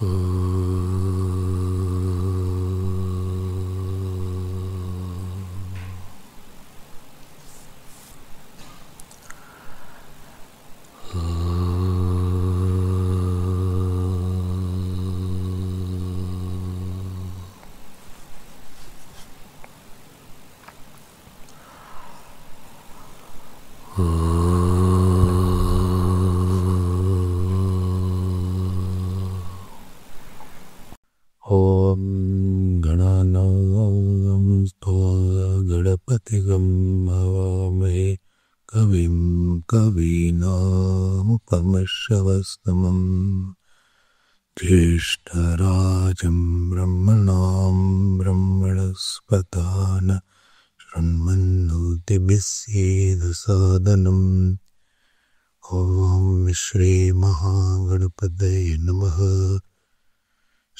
ॐ गणानां त्वा गणपतिगं हवामहे कविं कवीनामुपमश्रवस्तमम् ज्येष्ठराजं ब्रह्मणां ब्रह्मणस्पतान शृण्वन्नोतिभिस्सेदसादनम् ॐ श्रीमहागणपतये नमः।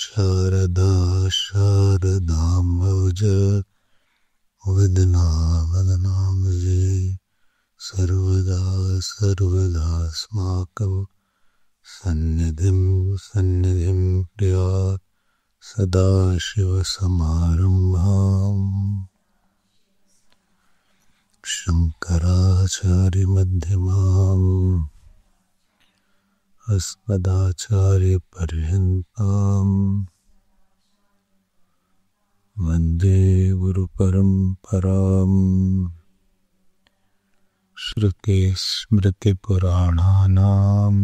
शारदा शारदाम्बुज वदना वदनाम्बुजे सर्वदा सर्वदास्माकं सन्निधिं सन्निधिं प्रियात् सदाशिवसमारम्भाम् शङ्कराचार्यमध्यमाम् अस्मदाचार्यपर्यन्ताम् वन्दे गुरुपरम्पराम्। श्रुते स्मृतिपुराणानाम्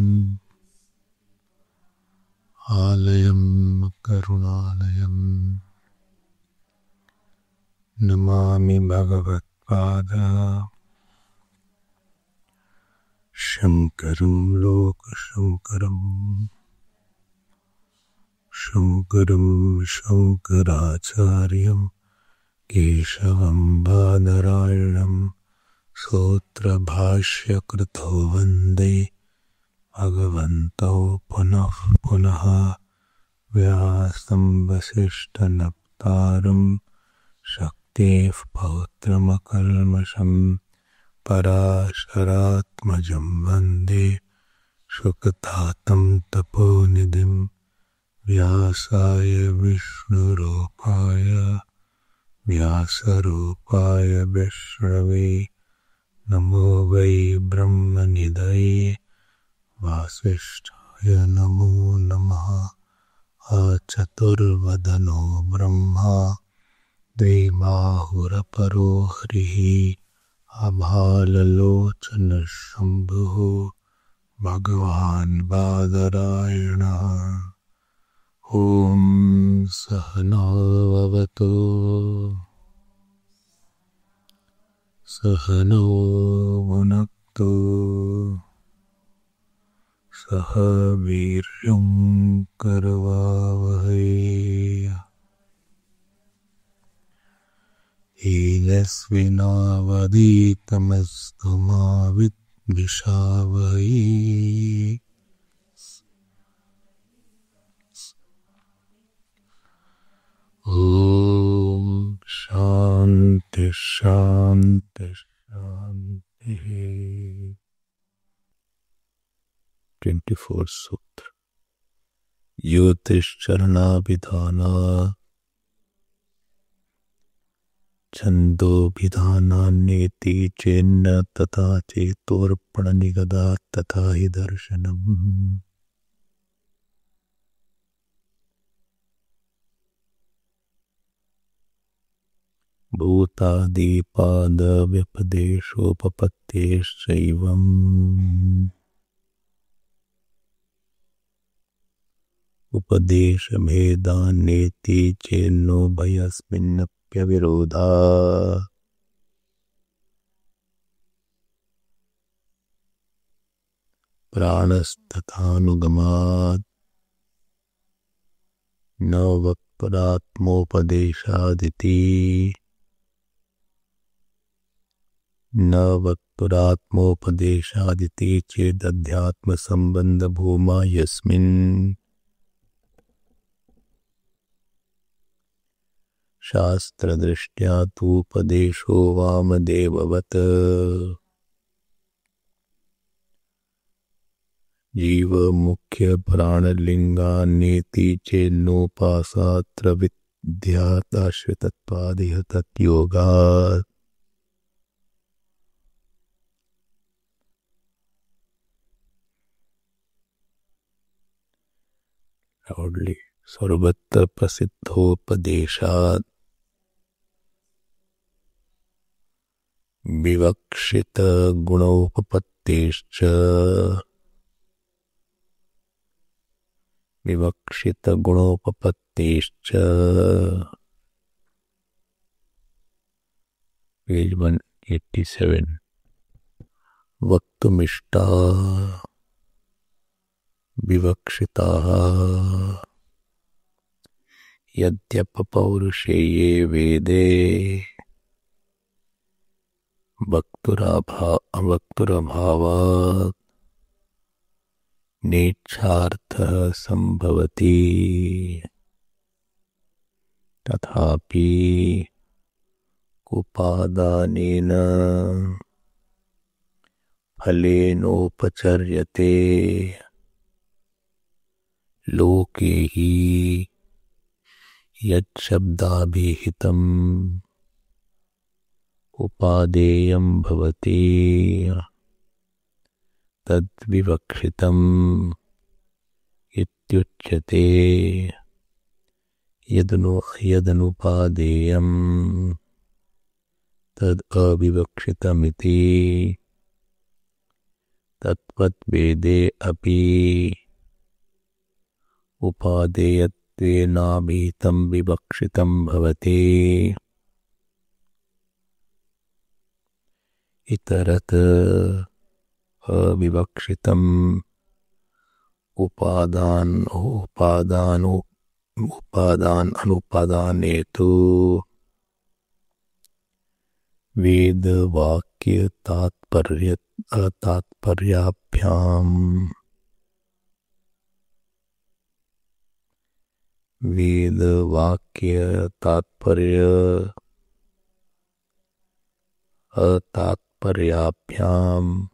आलयं करुणालयम् नमामि भगवत्पाद शङ्करं लोकशङ्करम् शङ्करं शङ्कराचार्यं केशवं बादरायणं सूत्रभाष्यकृतो वन्दे भगवन्तौ पुनः पुनः व्यासं वसिष्ठनप्तारं शक्तेः पौत्रमकल्मषम् पराशरात्मजं वन्दे शुकतातं तपोनिधिं व्यासाय व्यासरूपाय विष्णवे नमो वै ब्रह्मनिधये वासिष्ठाय नमो नमः। चतुर्वदनो ब्रह्मा द्विबाहुरपरो हरिः अभाललोचन शम्भुः भगवान् बादरायणः। ॐ सहनाववतु सहनौ भुनक्तु सह वीर्यं करवावहै तेजस्विनावधीतमस्तु मा विद्विषावहै। ॐ शान्ति शान्ति शान्तिः। 24 सूत्र ज्योतिश्चरणाभिधाना छन्दोभिधानान्येति चेन्न तथा चेतोर्पणनिगदा तथा हि दर्शनम्। भूतादिपादव्यपदेशोपपत्तेश्चैवम् उपदेशभेदान्येति चेन्नोभयस्मिन्नप्यविरोधा। प्राणस्तथानुगमात् न वक्तुरात्मोपदेशादिति न वक्तुरात्मोपदेशादिति चेदध्यात्मसम्बन्धभूमा यस्मिन् शास्त्रदृष्ट्या तूपदेशो वामदेववत् जीव मुख्य प्राणलिंगा नेति चेन्नोपासात्र विद्यादाश्रितत्वादिह तत्योगात्। Loudly. सर्वत्र प्रसिद्धोपदेशात् विवक्षित गुणोपपत्तेश्च page 187 वक्तुमिष्टा विवक्षिताः यद्यपपौरुषेये वेदे वक्तुरभावात् नेच्छार्थः संभवति। तथापि उपादानेन फलेनोपचर्यते लोके हि यच्छब्दाभिहितम् उपादेयं भवति तद्विवक्षितम् इत्युच्यते। यदनुपादेयं तद् अविवक्षितमिति तत्त्ववेदे अपि उपादेयत्वेनाभिहितं विवक्षितं भवति। इतरत अविवक्षितम् उपादाने तु वेदवाक्य तात्पर्याभ्याम् अतात्पर्याभ्याम्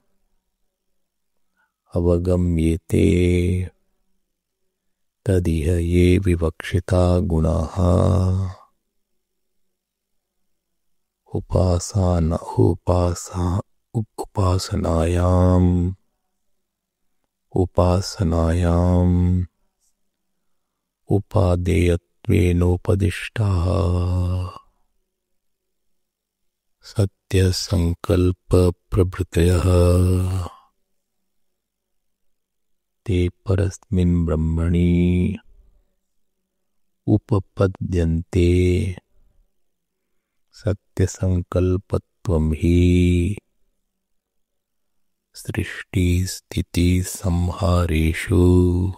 अवगम्येते तदिह ये विवक्षिता गुणाः उपासनायाम् उपादेयत्वेनोपदिष्टाः सत्यसंकल्प प्रभृतयः ते परस्मिन् ब्रह्मणि उपपद्यन्ते। सत्यसंकल्पत्वं हि सृष्टि स्थिति संहारेषु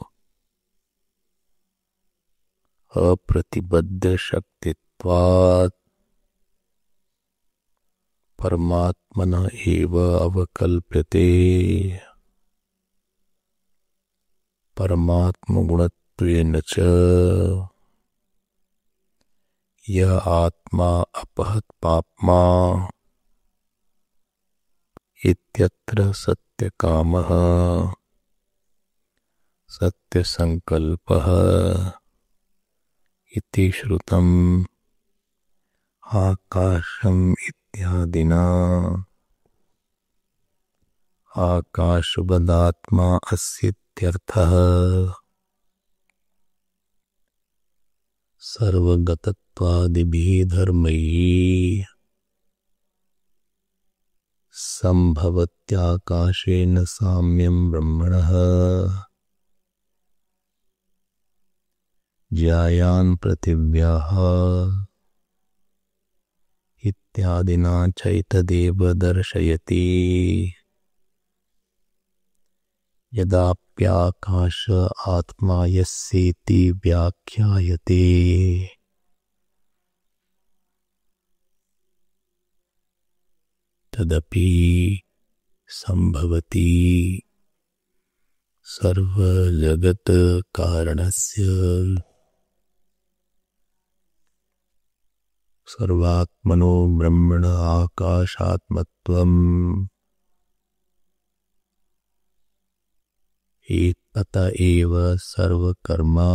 अप्रतिबद्ध शक्तित्वात् परमात्मन एव अवकल्प्यते। परमात्मगुणत्वेन च य आत्मा अपहत पाप्मा इत्यत्र सत्यकामः सत्यसंकल्पः इति श्रुतम्। आकाशम् इत्यादिना आकाशवदात्मा अस्येत्यर्थः। सर्वगतत्वादिभिः धर्मैः संभवत्याकाशेन साम्यं ब्रह्मणः ज्यायान् पृथिव्याः इत्यादिना चैतदेव दर्शयति। यदाप्याकाश आत्मा यस्येति व्याख्यायते तदपि संभवति सर्वजगत् कारणस्य सर्वात्मनो ब्रह्मण आकाशात्मत्वम् एतत एव सर्वकर्मा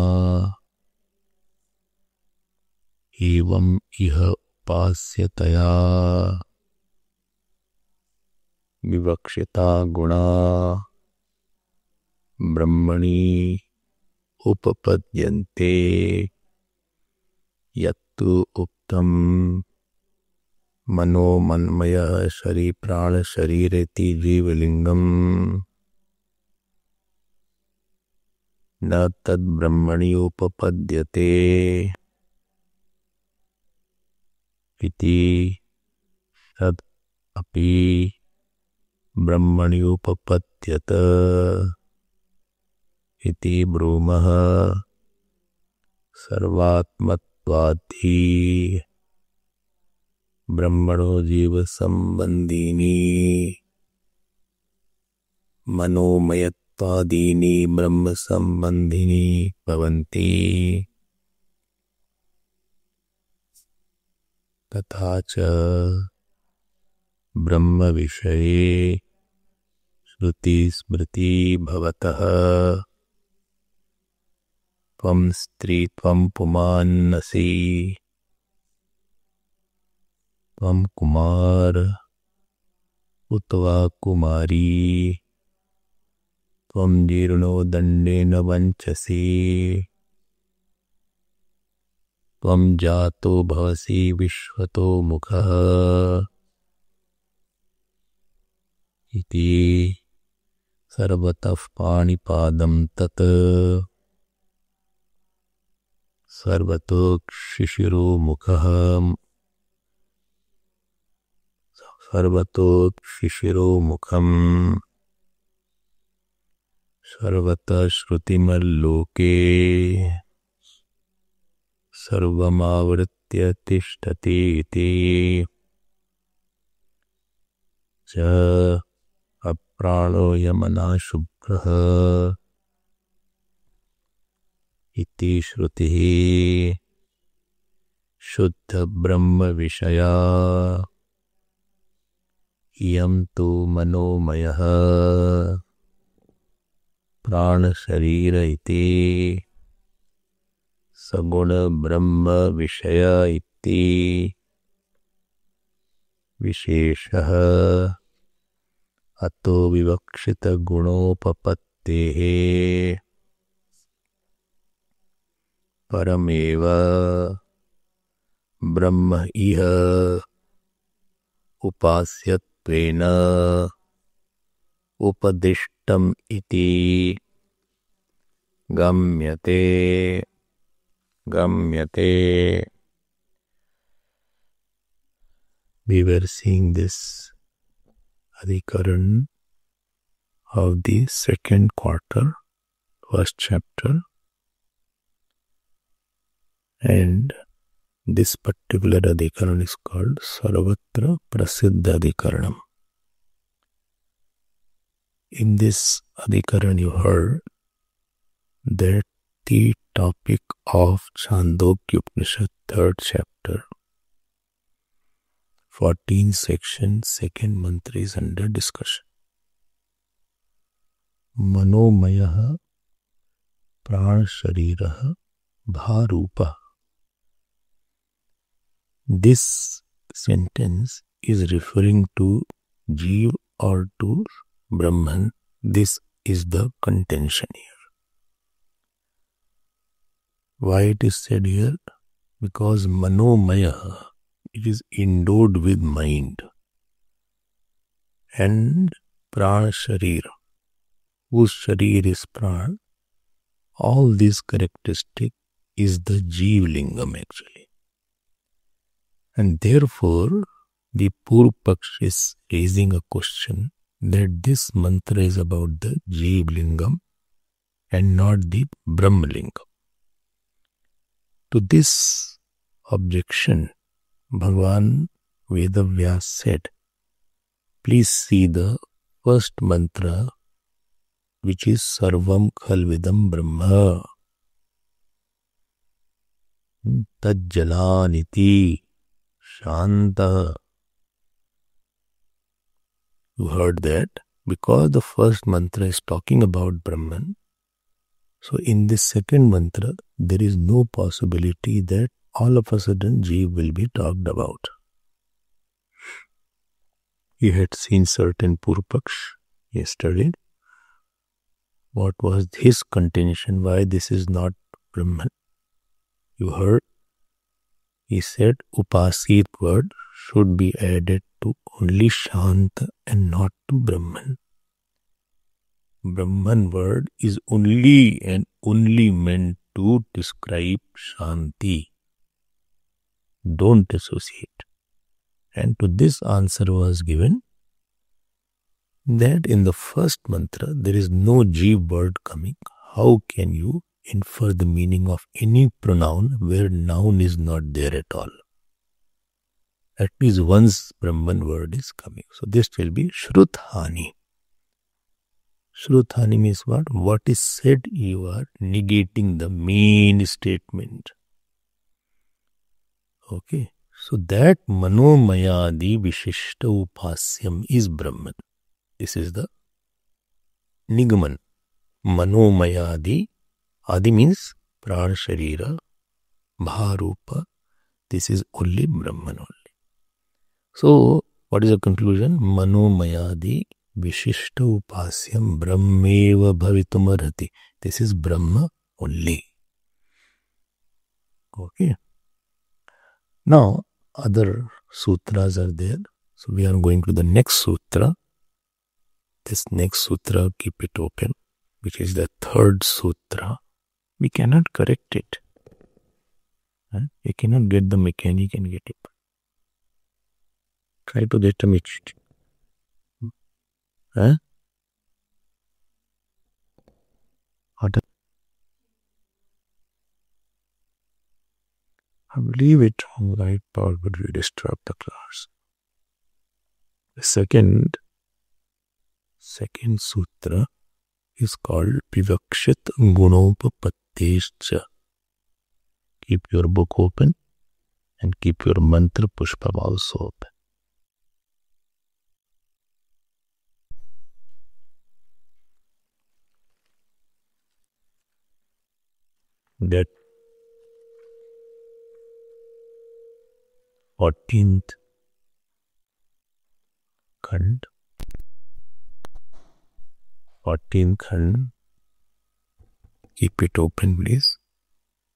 एवं इह उपास्यतया विवक्षिता गुणा ब्रह्मणि उपपद्यन्ते यत्तु उक्तम मनोमन्मय शरीर प्राण शरीरेति जीवलिंगम न तद् ब्रह्मणि उपपद्यते इति तद् अपि ब्रह्मणि उपपद्यत इति ब्रूमः सर्वात्मत्वाद्धि ब्रह्मणो जीव संबंधीनि मनोमयत्वादीनि ब्रह्म संबंधिनी भवन्ति तथा च ब्रह्म विषये श्रुति स्मृति भवतः त्वं स्त्री त्वं पुमान्नसि त्वं कुमार उत वा कुमारी त्वं जीर्णो दण्डेन वञ्चसि त्वं जातो भवसि विश्वतो मुखः इति सर्वतः पाणिपादं तत् सर्वतो शिशिरो मुखः सर्वतो शिशिरो मुखम् सर्वतः श्रुतिमल्लोके सर्वमावृत्य तिष्ठति इति च अप्राणो यमना शुभ्रः इति श्रुतिः शुद्ध ब्रह्म विषया इयं तु मनोमयः प्राण शरीर इति सगुण ब्रह्म विषय इति विशेषः अतो विवक्षित गुणोपपत्तेः परमेव ब्रह्म इह उपास्यत्वेन उपदिष्टम् इति गम्यते We were seeing this Adhikaran of the second quarter, first chapter, and this particular Adhikaran is called Sarvatra Prasiddha Adhikaranam. In this Adhikaran you heard that the topic of Chandogya Upanishad, third chapter, 14 section, second mantra is under discussion. Manomaya Prana Sharira Bharupa. This sentence is referring to Jeev or to Brahman. This is the contention here. Why it is said here? Because Manomaya, it is endowed with mind, and Prana Sharira, whose Sharir is Prana, all these characteristic is the Jeev Lingam actually. And therefore, the Purvapaksh is raising a question that this mantra is about the Jeev Lingam and not the Brahma Lingam. To this objection, Bhagavan Vedavyas said, please see the first mantra, which is Sarvam Khalvidam Brahma. Tajjalaniti Shanta. You heard that? because the first mantra is talking about Brahman, so in this second mantra, there is no possibility that all of a sudden Jeev will be talked about. We had seen certain Purpaksh yesterday. What was his contention? Why this is not Brahman? You heard? He said Upasit word should be added to only Shanta and not to Brahman. Brahman word is only and only meant to describe Shanti. Don't associate. And to this answer was given that in the first mantra there is no Jeev word coming. How can you infer the meaning of any pronoun where noun is not there at all? At least once Brahman word is coming. So this will be Shruthani. Shruthani means what? What is said, you are negating the main statement. Okay. So that Manomayadi Vishishta Upasyam is Brahman. This is the Nigaman. Manomayadi. Adi means Prana Sharira, Bharupa. This is only Brahman only. So, what is the conclusion? Manomayadi Vishishta Upasyam Brahmeva Bhavitumarhati. This is Brahma only. Okay. Now, other sutras are there. So, we are going to the next sutra. This next sutra, keep it open, which is the third sutra. We cannot correct it. We cannot get the mechanic and get it. Try to get a mechanic. I believe it on right power would disturb the class. The second sutra is called Vivakshit Gunopapattescha. Keep your book open and keep your mantra pushpam also open. That 14th Khand. 14th Khand. Keep it open, please.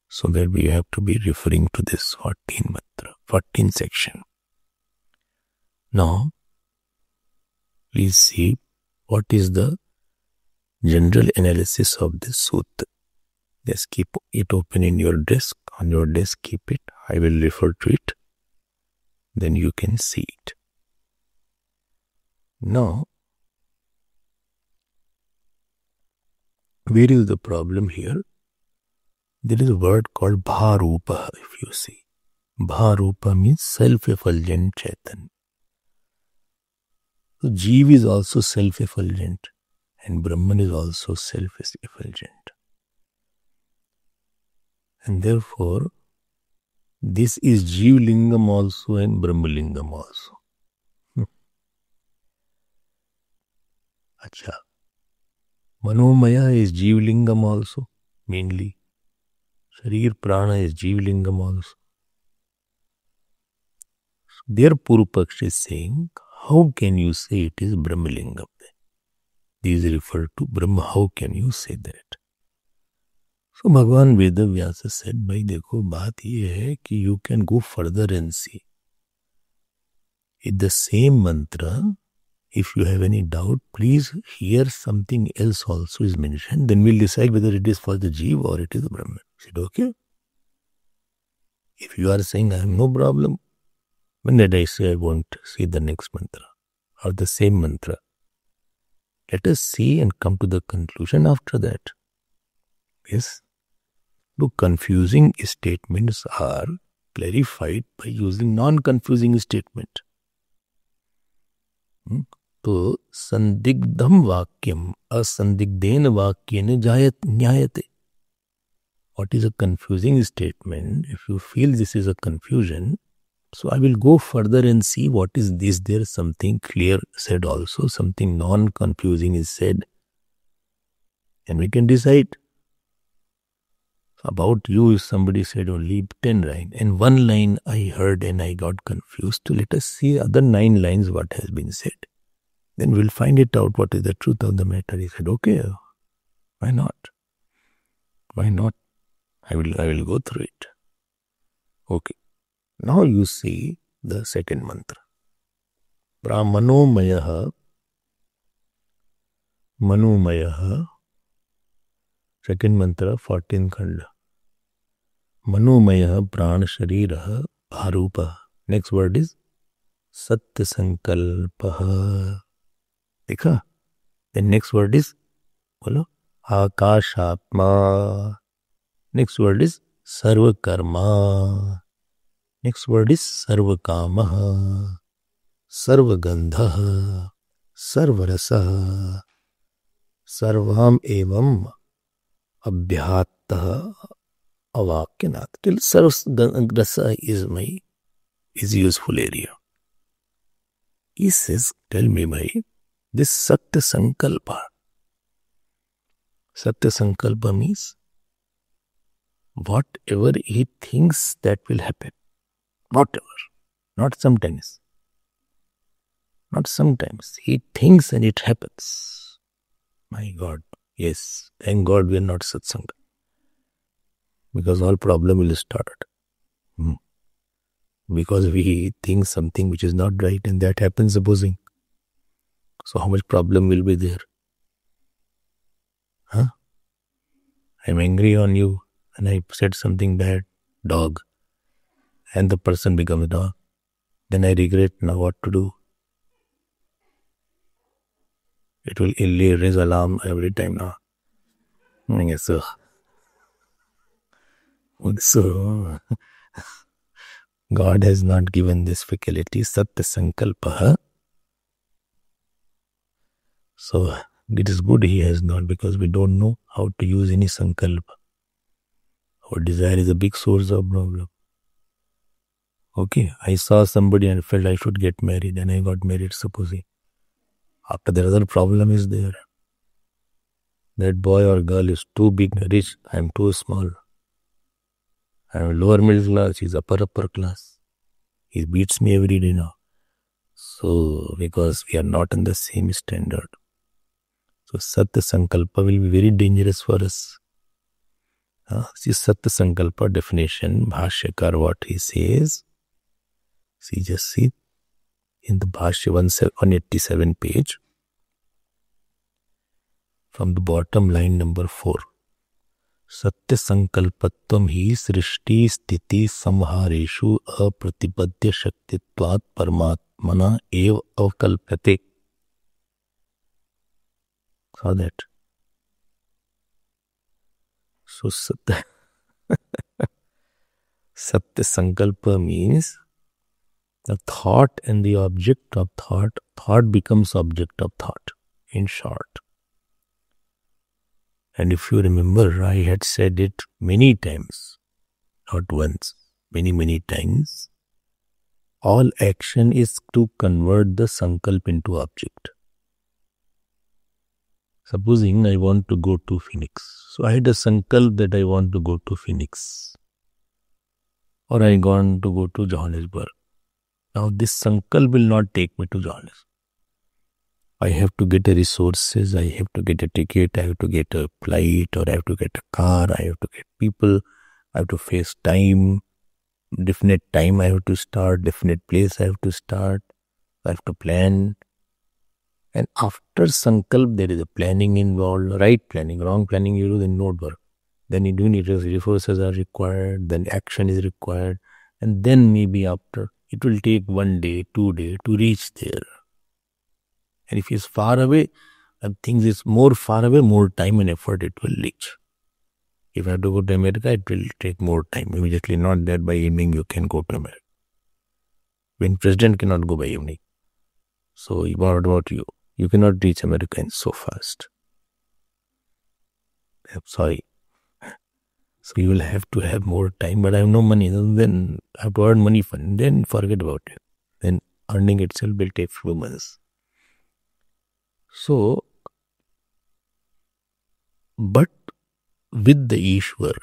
So that we have to be referring to this 14th mantra, 14th section. Now, please see what is the general analysis of this sutra. Just keep it open in your desk. On your desk, keep it. I will refer to it. Then you can see it. Now, where is the problem here? There is a word called Bharupa, if you see. Bharupa means self-effulgent Chaitanya. So, Jeev is also self-effulgent and Brahman is also self-effulgent. And therefore, this is Jeev Lingam also and Brahma Lingam also. Acha. Manomaya is Jeev Lingam also, mainly. Sharir Prana is Jeev Lingam also. So their Purupaksh is saying, how can you say it is Brahma Lingam? These refer to Brahma, how can you say that? So Bhagavan Vedavyasa said, bhai dekho, baat ye hai ki you can go further and see. In the same mantra, if you have any doubt, please hear something else also is mentioned. Then we'll decide whether it is for the Jeev or it is the Brahman. Is it okay? If you are saying I have no problem, when did I say I won't see the next mantra or the same mantra? Let us see and come to the conclusion after that. Yes. Look, confusing statements are clarified by using non-confusing statement. So, sandigdham vakyam asandigdhen vakyena jnayate. What is a confusing statement? If you feel this is a confusion, So I will go further and see what is this. There is something clear said also, something non-confusing is said. And we can decide. About you, if somebody said only 10 lines, and one line I heard and I got confused, so let us see other 9 lines what has been said. Then we'll find it out what is the truth of the matter. He said, okay, why not? Why not? I will go through it. Okay. Now you see the second mantra. Brahmanomayaha, Manomayaha. Second mantra, 14th khanda. Manomayaha pran shariraha bharupa. Next word is Satya Sankalpaha. Dekha? Then next word is bolo, Akashatma. Next word is Sarva Karma. Next word is Sarva Kamaha, Sarva Gandhaha, Sarva Rasaha, Sarvam Evam Abhyataha Avakyanat. Till Sarva Rasa is useful area. He says, tell me bhai, this Satya Sankalpa. Satya Sankalpa means whatever he thinks that will happen. Whatever. Not sometimes. Not sometimes. He thinks and it happens. My God. Yes. Thank God we are not satsanga. Because all problem will start. Because we think something which is not right and that happens supposing. So how much problem will be there? Huh? I'm angry on you and I said something bad. Dog. And the person becomes dog. Then I regret now what to do. It will raise alarm every time now. Yes, so God has not given this faculty, Satya Sankalpaha. So it is good He has not, because we don't know how to use any Sankalpa. Our desire is a big source of problem. Okay, I saw somebody and felt I should get married and I got married, supposing. After that other problem is there. That boy or girl is too big, rich, I am too small. I am lower middle class, he is upper class. He beats me every day now. So, because we are not on the same standard. So, Satya Sankalpa will be very dangerous for us. See, Satya Sankalpa definition, Bhashyakar, what he says. See, just see in the Bhashya 187 page, from the bottom line number 4. Satya Sankalpatvam hi srishti sthiti samhareshu apratipadya shaktitvat paramatmana eva avkalpyate. Saw that? So Satya Sankalpa means the thought and the object of thought. Thought becomes object of thought, in short. And if you remember, I had said it many times, not once, many times. All action is to convert the sankalp into object. Supposing I want to go to Phoenix. So I had a sankalp that I want to go to Phoenix. Or I want to go to Johannesburg. Now this sankalp will not take me to Johannesburg. I have to get the resources, I have to get a ticket, I have to get a flight, or I have to get a car, I have to get people, I have to face time, definite time I have to start, definite place I have to start, I have to plan. And after sankalp, there is a planning involved, right planning, wrong planning you do, then not work. Then you do need resources are required, then action is required, and then maybe after, it will take 1 day, 2 days to reach there. And if it's far away, and things is more far away, more time and effort it will reach. If I have to go to America, it will take more time. Immediately not that by evening you can go to America. When president cannot go by evening. So what about you? You cannot reach America so fast. I'm sorry. So you will have to have more time, but I have no money. Then I have to earn money for it. Then forget about it. Then earning itself will take few months. So, but with the Ishwar,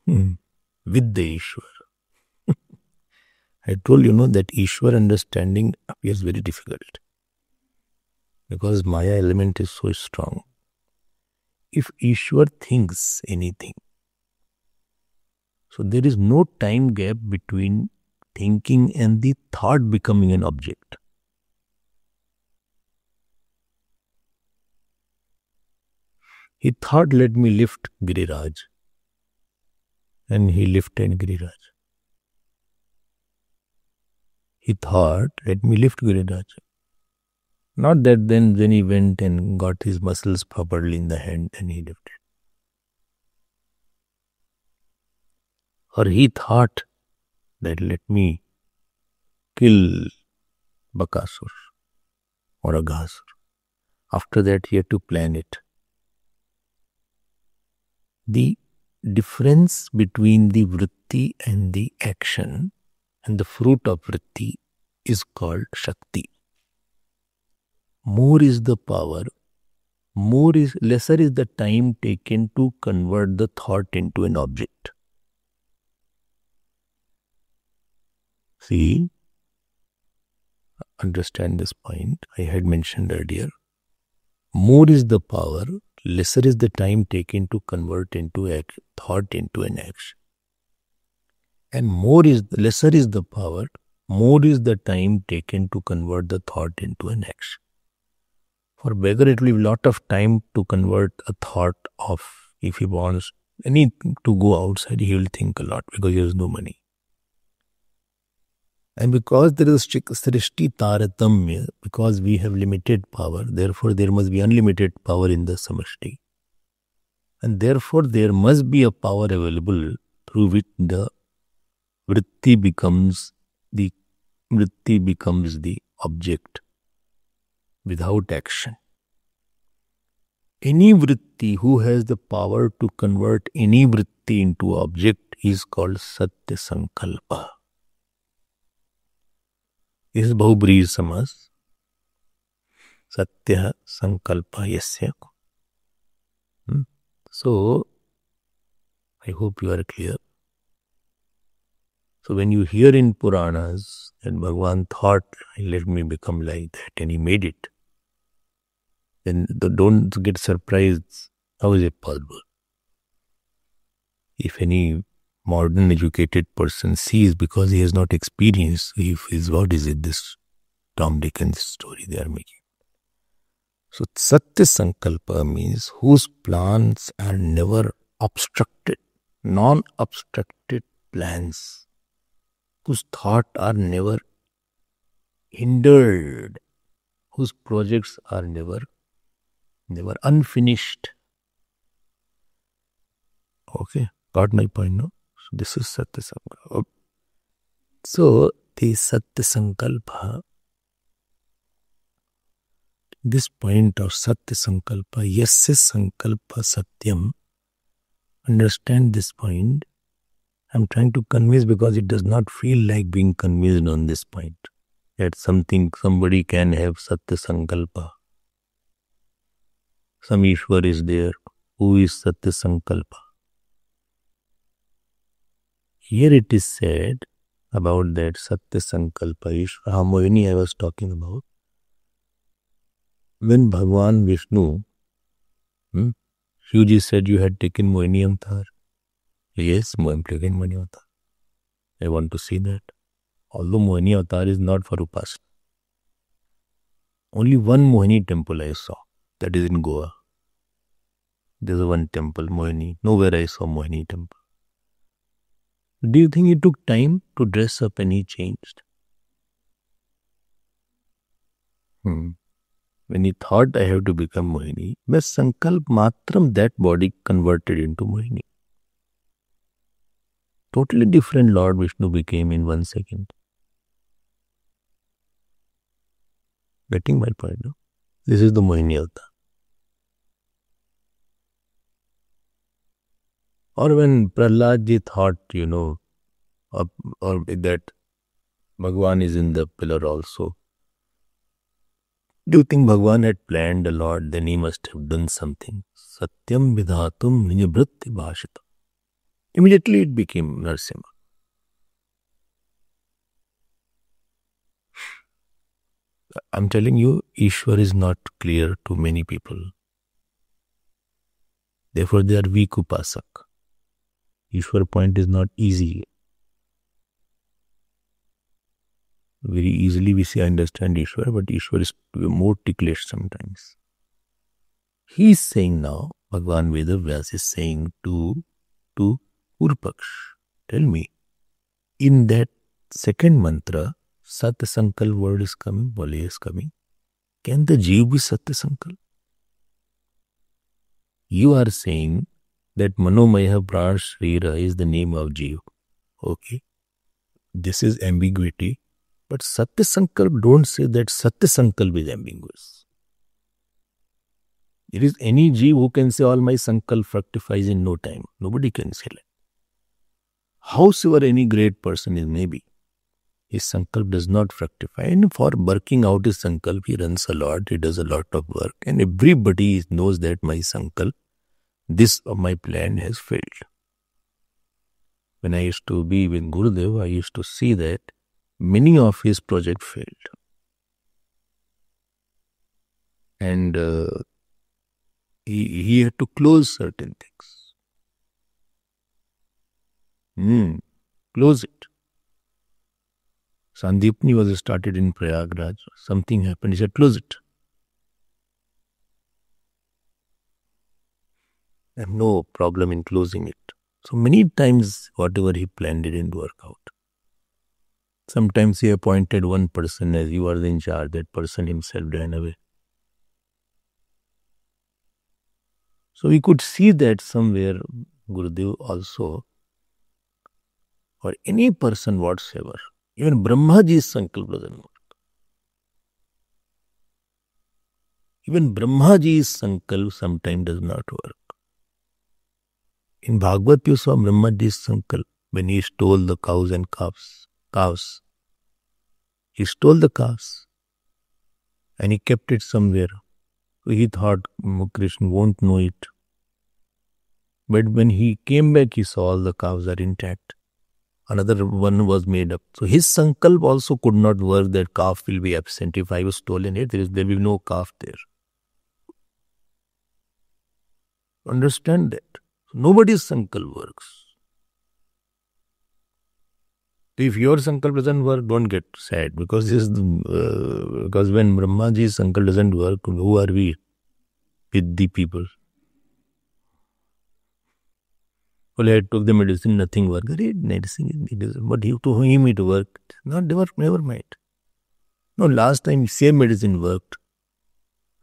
with the Ishwar, I told that Ishwar understanding appears very difficult because Maya element is so strong. If Ishwar thinks anything, so there is no time gap between thinking and the thought becoming an object. He thought, let me lift Giriraj. And he lifted Giriraj. He thought, let me lift Giriraj. Not that then he went and got his muscles properly in the hand and he lifted. Or he thought that let me kill Bakasur or Aghasur. After that he had to plan it. The difference between the vritti and the action and the fruit of vritti is called Shakti. More is the power, lesser is the time taken to convert the thought into an object. See, understand this point I had mentioned earlier. More is the power, lesser is the time taken to convert into a thought into an action. And lesser is the power, more is the time taken to convert the thought into an action. For beggar, it will be a lot of time to convert a thought of, if he wants anything to go outside, he will think a lot because he has no money. And because there is Srishti Taratamya, because we have limited power, therefore there must be unlimited power in the Samashti. And therefore there must be a power available through which the vritti becomes the object without action. Any vritti who has the power to convert any vritti into object is called Satya Sankalpa. This is Bahubri Samas. Satya Sankalpa Yasya. So, I hope you are clear. So, when you hear in Puranas that Bhagavan thought, let me become like that, and he made it, then don't get surprised. How is it possible? If any modern educated person sees, because he has not experienced, what is it, this Tom Dickens story they are making. So Satya Sankalpa means whose plans are never obstructed, non-obstructed plans, whose thoughts are never hindered, whose projects are never unfinished. Okay, got my point, no? So this is Satya Sankalpa. So the Satya Sankalpa, this point of Satya Sankalpa, Yasya Sankalpa Satyam, understand this point. I'm trying to convince because it does not feel like being convinced on this point. That somebody can have Satya Sankalpa. Some Ishwar is there. Who is Satya Sankalpa? Here it is said about that Satya Sankalpa Ishwara Mohini I was talking about. When Bhagavan Vishnu, Shivji said you had taken Mohini avatar. Yes, I am taking Mohini avatar. I want to see that. Although Mohini avatar is not for Upasana. Only one Mohini temple I saw. That is in Goa. There is one temple, Mohini. Nowhere I saw Mohini temple. Do you think he took time to dress up and he changed? When he thought I have to become Mohini, मैं संकल्प मात्रम that body converted into Mohini. Totally different Lord Vishnu became in 1 second. Getting my point, no? This is the Mohini avatar. Or when Prahlad ji thought, or that Bhagwan is in the pillar also. Do you think Bhagwan had planned a lot? Then he must have done something. Satyam vidhatum nijabhritti bhashita. Immediately it became Narsimha. I'm telling you, Ishwar is not clear to many people. Therefore, they are weak upasak. Ishwar point is not easy. Very easily we say, I understand Ishwar, but Ishwar is more ticklish sometimes. He is saying now, Bhagwan Vedavyas is saying to Urpaksh, tell me, in that second mantra, Sat Sankal word is coming, Bole is coming. Can the Jeev be Sat Sankal? You are saying that Manomaya Pran Shrira is the name of Jeev. Okay. This is ambiguity. But Satya Sankalp, don't say that Satya Sankalp is ambiguous. There is any Jeev who can say all my Sankalp fructifies in no time. Nobody can say that. Howsoever any great person is maybe, his Sankalp does not fructify. And for working out his Sankalp, he runs a lot, he does a lot of work. And everybody knows that my Sankalp, this of my plan has failed. When I used to be with Gurudev, I used to see that many of his projects failed. And he had to close certain things. Close it. Sandipni was started in Prayagraj. Something happened. He said, close it. I have no problem in closing it. So many times, whatever he planned didn't work out. Sometimes he appointed one person as you are in charge. That person himself ran away. So we could see that somewhere Gurudev also, or any person whatsoever, even Brahmaji's Sankalp doesn't work. Even Brahmaji's Sankalp sometimes does not work. In Bhagavad you saw Brahmaji's Sankalp when he stole the cows and calves. He stole the calves and he kept it somewhere. So he thought Krishna won't know it. But when he came back, he saw all the calves are intact. Another one was made up. So his Sankalp also could not work that calf will be absent. If I was stolen it, there will be no calf there. Understand that. Nobody's Sankalp works. If your Sankalp doesn't work, don't get sad. Because when Brahmaji's Sankalp doesn't work, who are we with the people? Well, I took the medicine, nothing worked. Medicine, but to him it worked. Never mind. No, last time same medicine worked.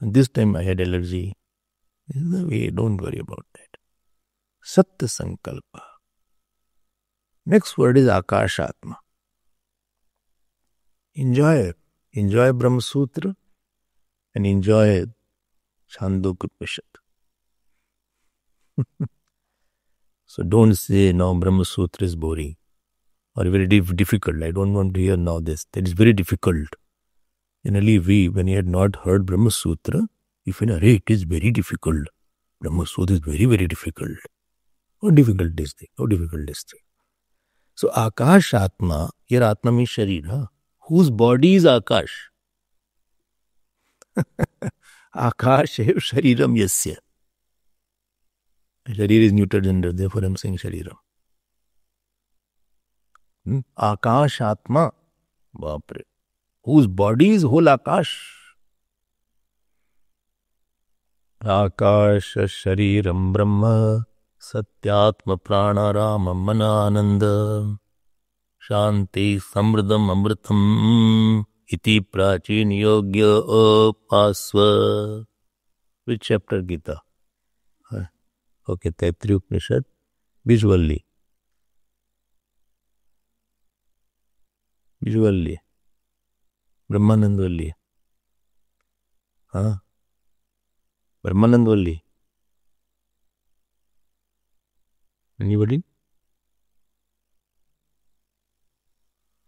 And this time I had allergy. This is the way, don't worry about that. Satya Sankalpa. Next word is Akashatma. Enjoy Brahma Sutra and enjoy Chandogya Upanishad. So don't say, no, Brahma Sutra is boring or very difficult. I don't want to hear now this. That is very difficult. Generally, when you had not heard Brahma Sutra, you feel, it is very difficult. Brahma Sutra is very, very difficult. How difficult is this thing? So Akash Atma, here Atma means Sharira. Whose body is Akash? Akash ev Shariram Yasya. Sharir is neuter gender, therefore I am saying Shariram. Akash Atma, Bapre. Whose body is whole Akash? Akash Shariram Brahma Satyatma Pranarama Manananda Shanti Samridam Amritam Iti Prachin Yogya Pasva. Which chapter Gita? Okay, Taittiriya Upanishad. Visually. Brahmanand Valli. Brahmanand Valli. Anybody?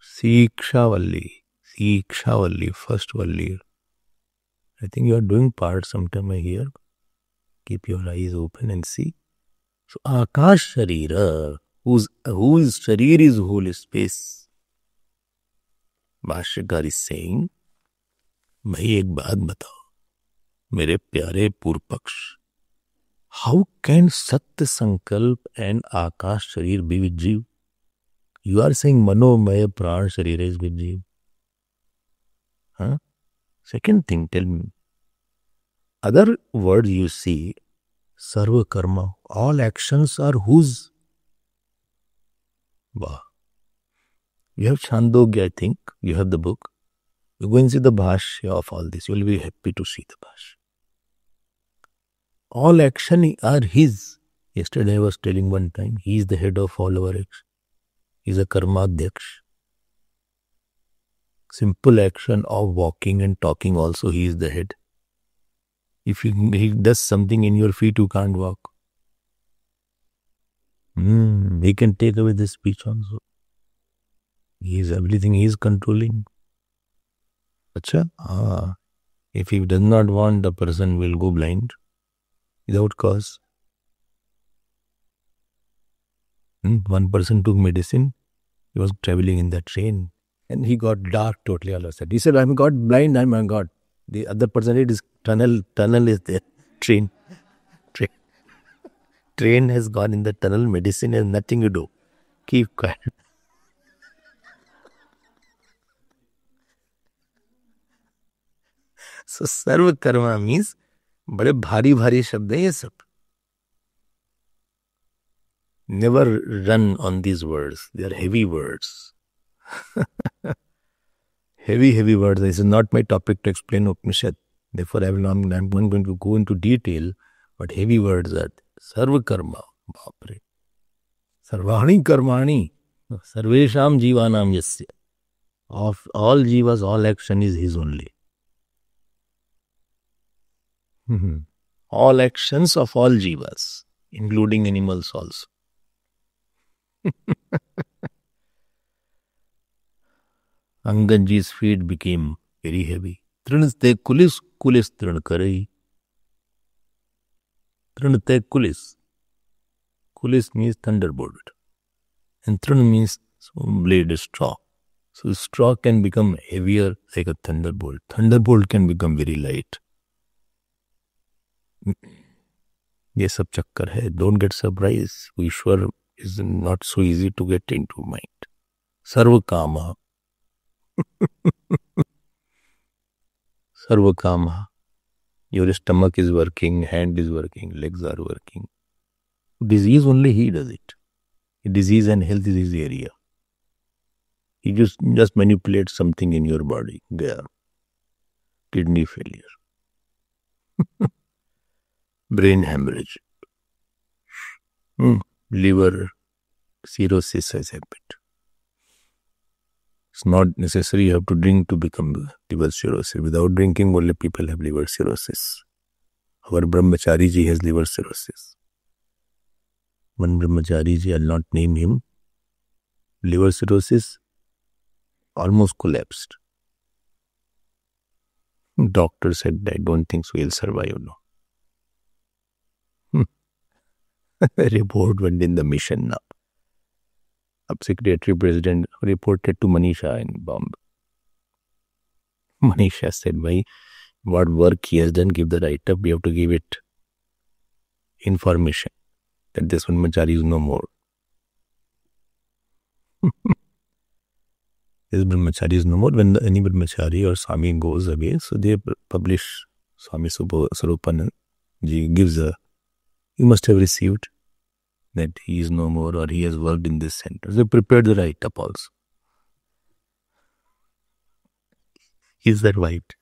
Sikshavalli, first Valli. I think you are doing part sometime here. Keep your eyes open and see. So Akash Sharira, whose Sharir is whole space. भाष्यकार is saying, भाई एक बात बताओ मेरे प्यारे पूर्व पक्ष, how can सत्य संकल्प एंड आकाश शरीर बी विद जीव? यू आर सेइंग मनोमय प्राण शरीर इज विद जीव. Second thing, tell me, other words you see, sarva karma, all actions are whose? Wow. You have Chandogya, I think. You have the book. You go and see the bhashya of all this. You will be happy to see the bhashya. All action are his. Yesterday I was telling one time, he is the head of all our action. He is a karmadhyaksh. Simple action of walking and talking also, he is the head. If he does something in your feet, you can't walk. He can take away the speech also. He is everything, he is controlling. Acha? If he does not want, the person will go blind without cause. One person took medicine. He was traveling in the train and he got dark totally all of a sudden. He said, I got blind, I'm a god. The other person, it is tunnel is there. Train has gone in the tunnel, medicine has nothing to do. Keep quiet. So सर्व कर्मा means बड़े भारी भारी शब्द हैं ये सब. Never run on these words. They are heavy words. Heavy words. This is not my topic to explain Upanishad. Therefore, I'm not going to go into detail. But heavy words are sarva karma. Bapre. Sarvani karmani. Sarvesham jivanam yasya. Of all jivas, all action is his only. All actions of all jivas, including animals also. Anganji's feet became very heavy. Trinate kulis trinkarai. Trinate kulis. Kulis means thunderbolt. And trin means blade, straw. So straw can become heavier like a thunderbolt. Thunderbolt can become very light. ये सब चक्कर है. Don't get surprised. Ishwar is not so easy to get into mind. Sarva kama. Sarva kama. Your stomach is working, hand is working, legs are working. Disease only he does it. Disease and health is his area. He just manipulates something in your body. There. Kidney failure. Brain hemorrhage. Liver cirrhosis has happened. It's not necessary you have to drink to become liver cirrhosis. Without drinking, only people have liver cirrhosis. Our Brahmachari ji has liver cirrhosis. One Brahmachari ji, I'll not name him, liver cirrhosis, almost collapsed. Doctor said, I don't think so he'll survive now. Report went in the mission now. Up Secretary President reported to Manisha in Bombay. Manisha said, "Bhai, what work he has done, give the write-up. We have to give it information that this Brahmachari is no more." This Brahmachari is no more. When any Brahmachari or Swami goes away, so they publish. Swami Sarupanand ji gives a, you must have received that he is no more or he has worked in this center. They prepared the write-up also. He survived.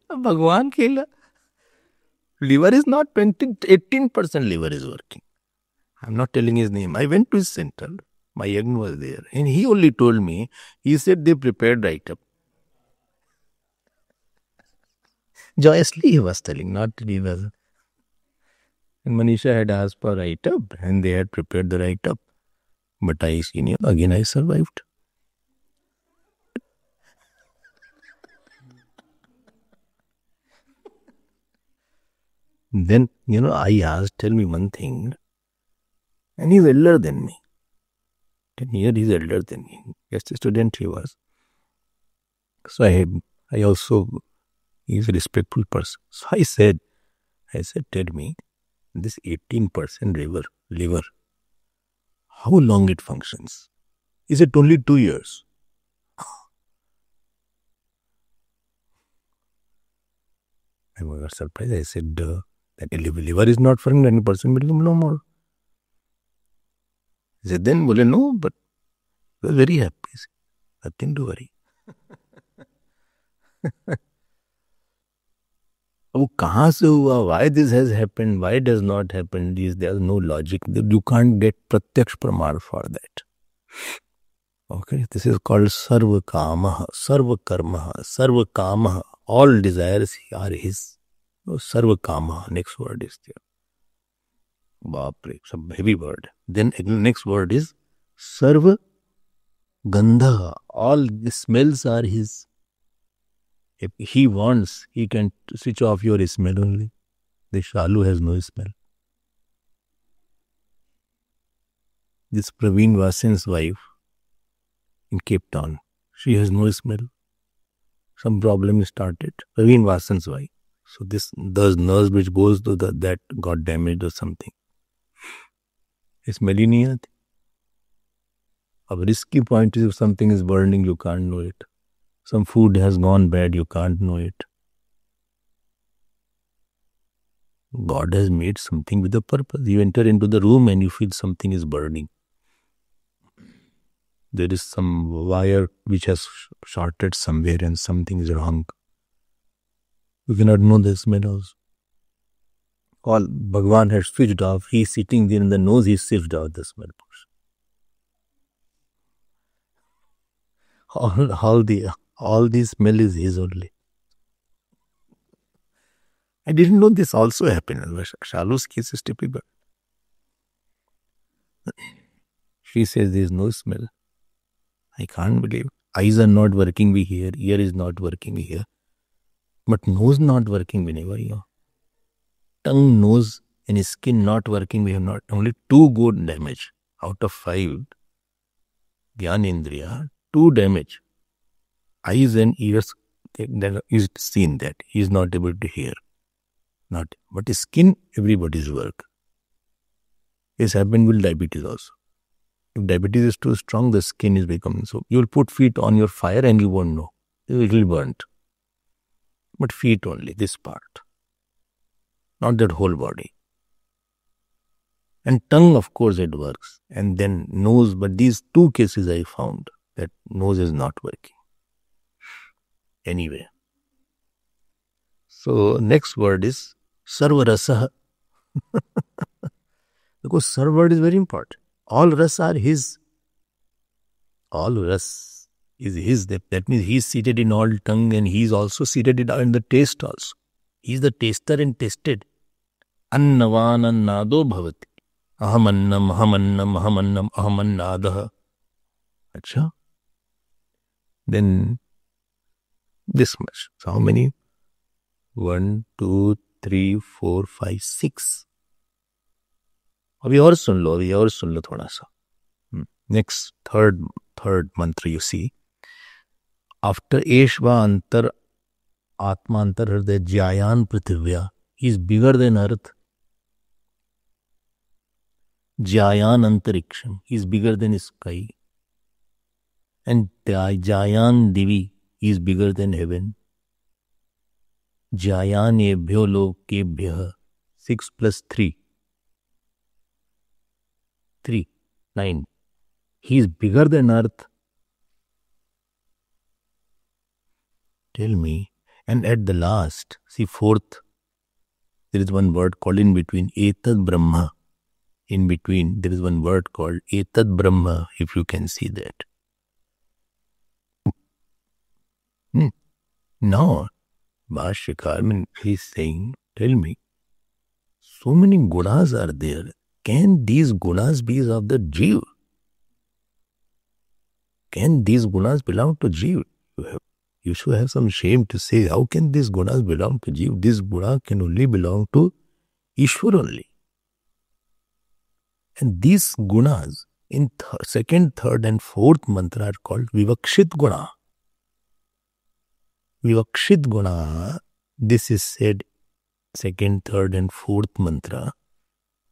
Bhagwan खेला. Liver is not 18% liver is working. I'm not telling his name. I went to his center. My yagn was there. And he only told me, he said they prepared write-up. Joyously he was telling, not he was. And Manisha had asked for write-up and they had prepared the write-up. But I seen again I survived. Then, I asked, tell me one thing. And he's elder than me. 10 years he's elder than me. Just a student he was. So I also, he's a respectful person. So I said, tell me, this 18% liver, how long it functions? Is it only 2 years? I was surprised. I said, that liver is not functioning, 90% will become no more. He said, then, no, but I was very happy. Nothing to worry. अब कहाँ से हुआ, why this has happened, why does not happen, there's no logic. You can't get pratyaksh pramar for that. Okay, this is called sarva kamaha, sarva karmaha, sarva kamaha. All desires are his. Sarva kamaha, next word is there. Baapre, some heavy word. Then next word is sarva gandha. All the smells are his. If he wants, he can switch off your smell only. The Shalu has no smell. This Praveen Vasin's wife in Cape Town, she has no smell. Some problem started. Praveen Vasin's wife. So the nerves which goes to that got damaged or something. Smell ही नहीं आती. अब risky point is if something is burning, you can't know it. Some food has gone bad, you can't know it. God has made something with a purpose. You enter into the room and you feel something is burning. There is some wire which has shorted somewhere and something is wrong. You cannot know the smell also. All Bhagwan has switched off. He is sitting there in the nose, he switched off the smell portion. All the smell is his only. I didn't know this also happened. Shalu's case is typical. She says there is no smell. I can't believe. Eyes are not working we here, ear is not working we here. But nose not working we never hear. Tongue, nose and skin not working we have not. Only 2 good damage out of 5. Gyanendriya, 2 damage. Eyes and ears, is seen that he is not able to hear. Not, but skin, everybody's work. This happened with diabetes also. If diabetes is too strong, the skin is becoming so. You will put feet on your fire and you won't know. It will be burnt. But feet only, this part. Not that whole body. And tongue, of course, it works. And then nose, but these 2 cases I found that nose is not working. Anyway. So, next word is sarva rasa. Because sarva word is very important. All ras are his. All ras is his. That means he is seated in all tongue and he is also seated in the taste also. He is the taster and tasted. Annavan annado bhavati. Ahamannam, ahamannam, ahamannam, ahamannadaha. Acha. Then this much. So how many? 1, 2, 3, 4, 5, 6. अभी और सुन लो थोड़ा सा. Next, third mantra you see. After Eshva Antar Atma Antar Hriday Jyayan Prithivya, he is bigger than earth. Jyayan Antariksham, he is bigger than sky. And Jyayan Divi, he is bigger than heaven. Jayane-bhyo lokebhyah, 6 plus 3. 3, 9. He is bigger than earth. Tell me. And at the last, see 4th, there is one word called in between, Etad Brahma. in between, there is one word called Etad Brahma, if you can see that. Now, Bhashyakar, he's saying, tell me, so many gunas are there. Can these gunas be of the Jeev? Can these gunas belong to Jeev? You should have some shame to say, how can these gunas belong to Jeev? This guna can only belong to Ishwar only. And these gunas in second, third and fourth mantra are called Vivakshit Guna. Vivakshit Guna, this is said second, third and fourth mantra.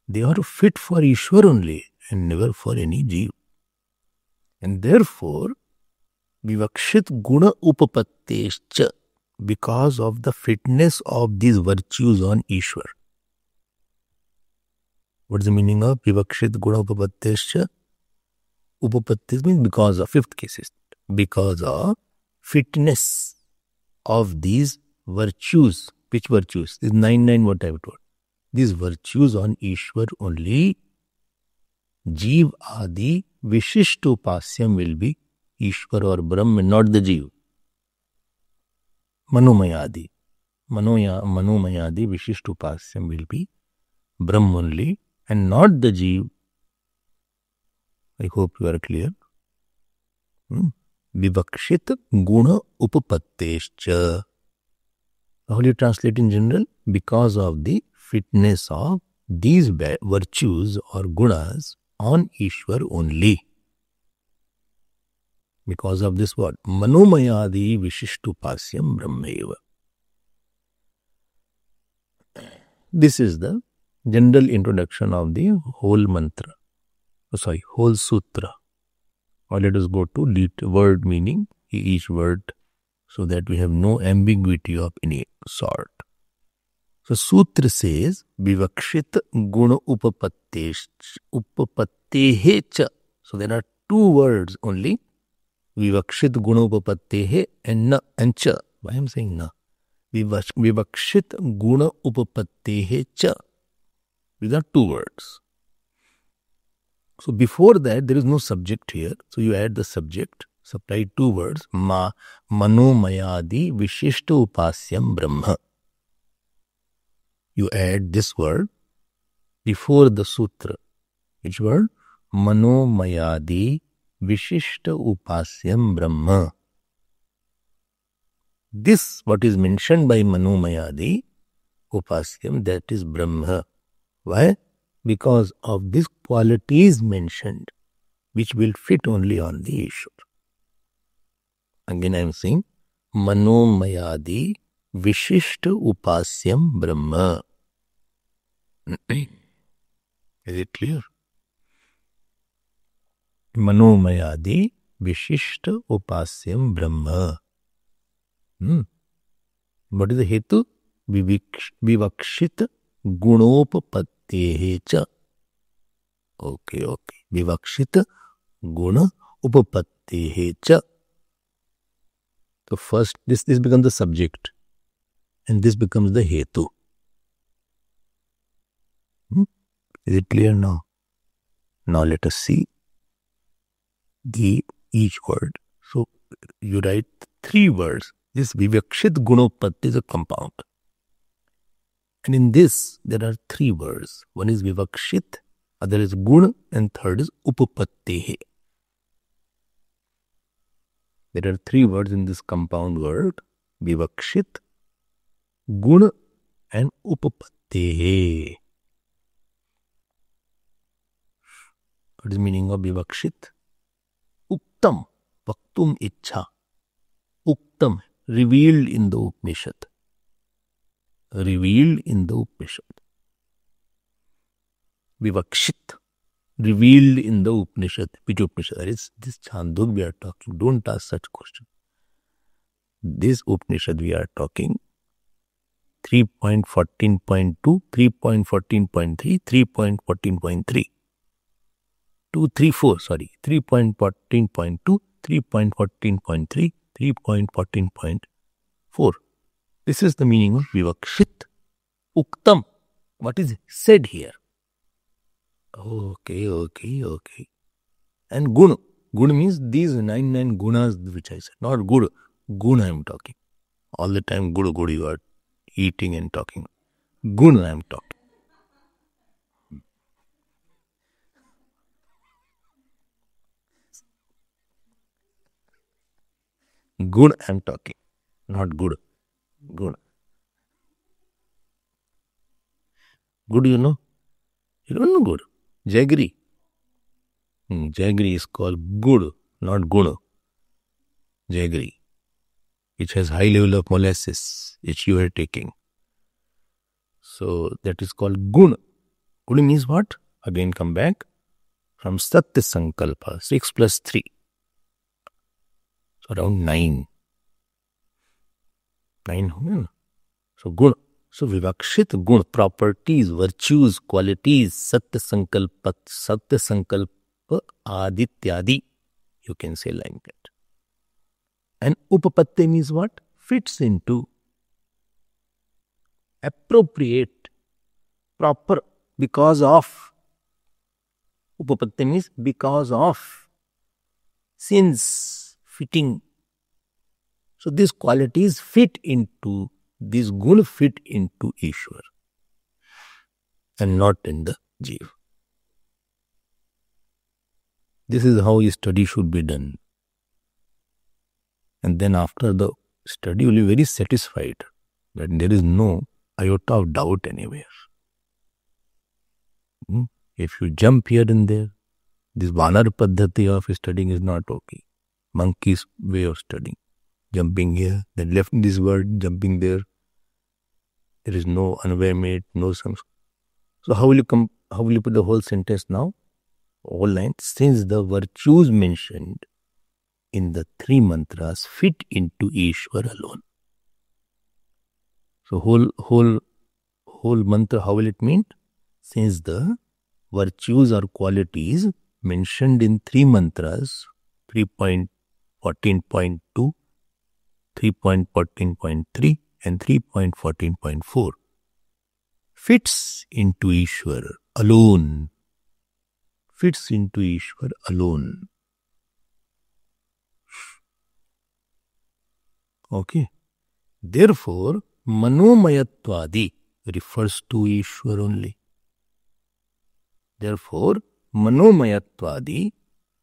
They are fit for Ishwar only and never for any Jeev. And therefore, Vivakshit Guna Upapattescha, because of the fitness of these virtues on Ishwar. What is the meaning of Vivakshit Guna Upapattescha? Upapattis means because of, fifth case is because of fitness of these virtues. Which virtues? These 9 what I have told. These virtues on Ishwar only. Jeev Adi Vishishtopasyam will be Ishwar or Brahma, not the Jeev. Manomayadi. Manomayadi Vishishtopasyam will be Brahma only and not the Jeev. I hope you are clear. Vivakshit Guna Upapattescha. How do you translate in general? Because of the fitness of these virtues or gunas on Ishwar only. Because of this word, Manomayadi Vishishtopasyam Brahmeva. This is the general introduction of the whole mantra. Whole sutra. Or let us go to word meaning, each word, so that we have no ambiguity of any sort. So sutra says, Vivakshit Guna Upapattehe. So there are 2 words only. Vivakshit Guna Upapattehe and na and cha. Why I am saying na? Vivakshit Guna Upapattehe cha. These are 2 words. So before that, there is no subject here. So you add the subject, supply 2 words. Manomayadi Vishishta Upasyam Brahma. You add this word before the sutra. Which word? Manomayadi Vishishta Upasyam Brahma. This, what is mentioned by Manomayadi Upasyam, that is Brahma. Why? Because of these qualities mentioned, which will fit only on the Ishwar. Again I am saying, Manomayadi Vishishta Upasyam Brahma. Is it clear? Manomayadi Vishishta Upasyam Brahma. What is the hetu? Vivakshit Gunopapattehe cha. Okay. Vivakshit Guna Upapattehe cha. So first, this becomes the subject. And this becomes the hetu. Is it clear now? Now let us see each word. So you write 3 words. This Vivakshit Gunopatti is a compound. And in this, there are 3 words. One is Vivakshit, other is Guna, and third is Upapattehe. There are 3 words in this compound word. Vivakshit, Guna, and Upapattehe. What is the meaning of Vivakshit? Uktam, Vaktum Ichha. Uktam, revealed in the Upanishad. Revealed in the Upanishad. Vivakshit, revealed in the Upanishad. Which Upanishad? That is this Chandogya we are talking. Don't ask such questions. This Upanishad we are talking. 3.14.2, 3.14.3, 3.14.3. 3.14.2, 3.14.3, 3.14.4. This is the meaning of Vivakshit. Uktam. What is said here? Okay. And gun. Gun means these nine gunas which I said. Not good. Gun I am talking. All the time good you are eating and talking. Gun I am talking. Good I am talking. Not good. Good. Good you know? You don't know good. Jaggery. Jaggery is called good, not guna. Jaggery, which has high level of molasses, which you are taking. So that is called guna. Guna means what? Again come back from Satya Sankalpa, 6 plus 3. So around 9. 9. So guna. So vivakshit guna, properties, virtues, qualities, Satya Sankalpa adityadi. You can say like that. And upapatte means what? Fits into, appropriate, proper, because of. Upapatte means because of, since, fitting. So these qualities fit into, these guna fit into Ishwar and not in the Jeev. This is how a study should be done. And then after the study, you will be very satisfied that there is no iota of doubt anywhere. If you jump here and there, this Vanar Paddhati of studying is not okay. Monkey's way of studying. Jumping here, then left this word, jumping there. There is no anvay made, no some. So how will you put the whole sentence now? Whole line. Since the virtues mentioned in the 3 mantras fit into Ishwar alone. So whole mantra, how will it mean? Since the virtues or qualities mentioned in 3 mantras, 3.14.2, 3.14.3 and 3.14.4 fits into Ishwar alone. Fits into Ishwar alone. Okay. Therefore, Manomayatvadi refers to Ishwar only. Therefore, Manomayatvadi,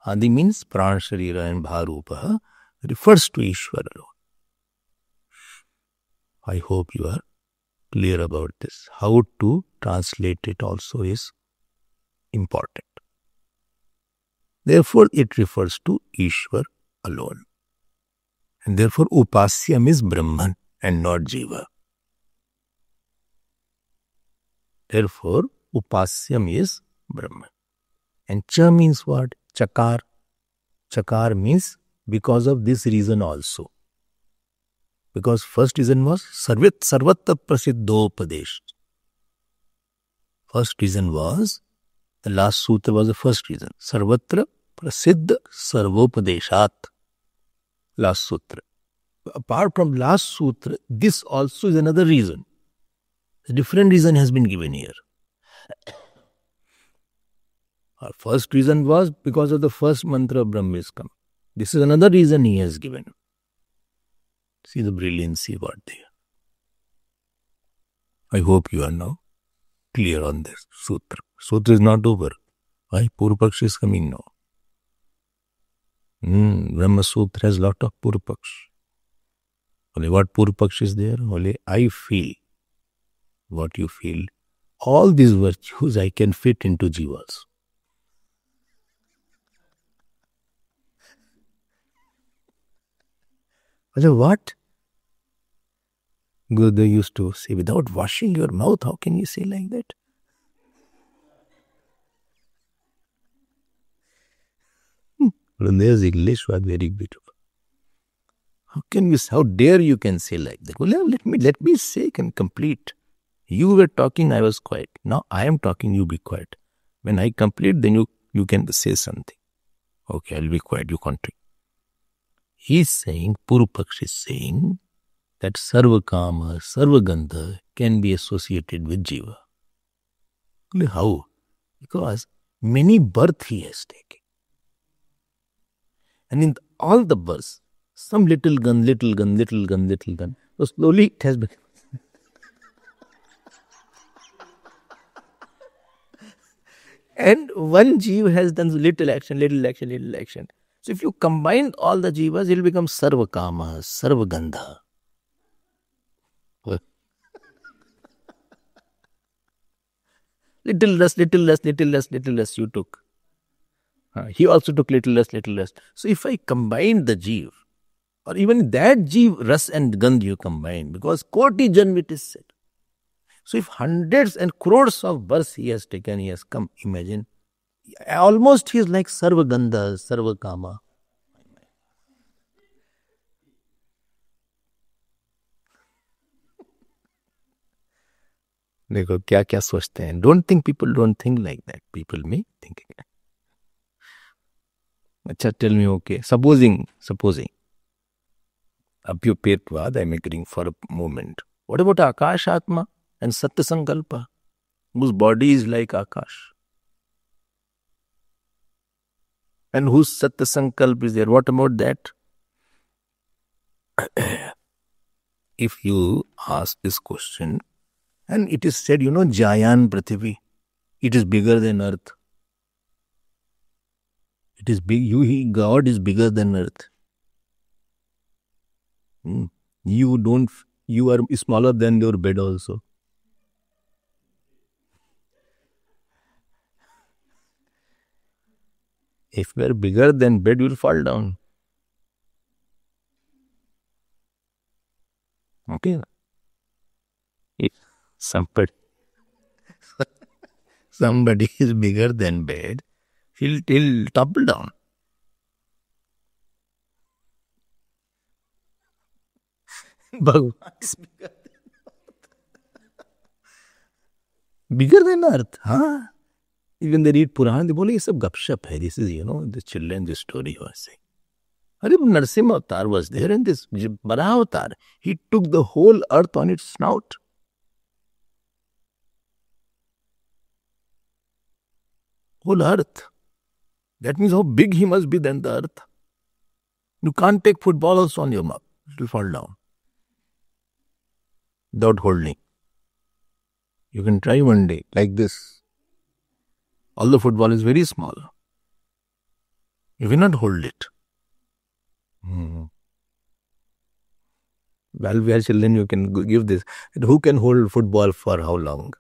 Adi means Pran Sharira and Bharupa, refers to Ishwar alone. I hope you are clear about this. How to translate it also is important. Therefore, it refers to Ishwar alone. And therefore, Upasyam is Brahman and not Jiva. Therefore, Upasyam is Brahman. And Cha means what? Chakar. Chakar means because of this reason also. Because first reason was Sarvatra Prasiddhopadesh. First reason was, the last sutra was the first reason. Sarvatra Prasiddha Sarvopadeshat. Last sutra. Apart from last sutra, this also is another reason. A different reason has been given here. Our first reason was because of the first mantra of Brahma is come. This is another reason he has given. See the brilliancy what there. I hope you are now clear on this sutra. Sutra is not over. Why? Purupaksh is coming now. Brahma Sutra has lot of Purupaksh. Only what Purupaksh is there? Only I feel what you feel. All these virtues I can fit into Jivas. What? Gurudev used to say, without washing your mouth, how can you say like that? Gurudev's English was very beautiful. How dare you can say like that? Well, let me say and complete. You were talking, I was quiet. Now I am talking, you be quiet. When I complete, then you can say something. Okay, I'll be quiet, you continue. He's saying, Purupaksh is saying, that Sarva Kama, Sarva Gandha can be associated with Jiva. How? Because Many births he has taken. And in all the births, some little gun. So slowly it has become. And one jeev has done little action. So if you combine all the jivas, it will become sarva kama, sarva gandha. Little less you took. He also took little less. So if I combine the jeev, or even that jeev, ras and gandh you combine, because koti janm it is said. So if hundreds and crores of births he has taken, he has come, imagine, almost he is like sarva gandha, sarva kama. देखो क्या क्या सोचते हैं. Don't think people don't think like that. People may think. अच्छा, tell me, okay. Supposing. Apyopetvad, I'm agreeing for a moment. What about Akash Atma and Satya Sankalpa, whose body is like Akash? And whose Satya Sankalpa is there? What about that? If you ask this question, and it is said, Jayan Prithivi, it is bigger than earth. It is big. God is bigger than earth. You are smaller than your bed also. If we are bigger than bed, you will fall down. Okay. If somebody is bigger than bed, he'll topple down. Bhagwan is bigger than earth. Huh? Even they read Puran, they say, this is gupshup. This is, the children, this story was saying. Narsimha Avatar was there, and this Varaha Avatar, he took the whole earth on its snout. Whole earth. That means how big he must be than the earth. You can't take football also on your mouth. It will fall down. Without holding. You can try one day, like this. All the football is very small. You will not hold it. While we are children, you can give this. Who can hold football for how long?